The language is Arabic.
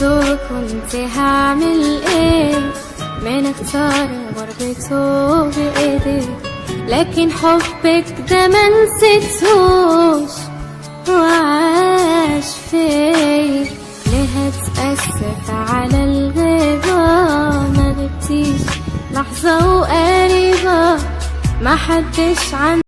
شو كنت هعمل ايه من اختار غربته بايدي، لكن حبك ده منسيتهوش وعاش فيا. ليه هتأسف على الغيبة؟ ما غبتيش لحظة وقريبة، ما حدش عن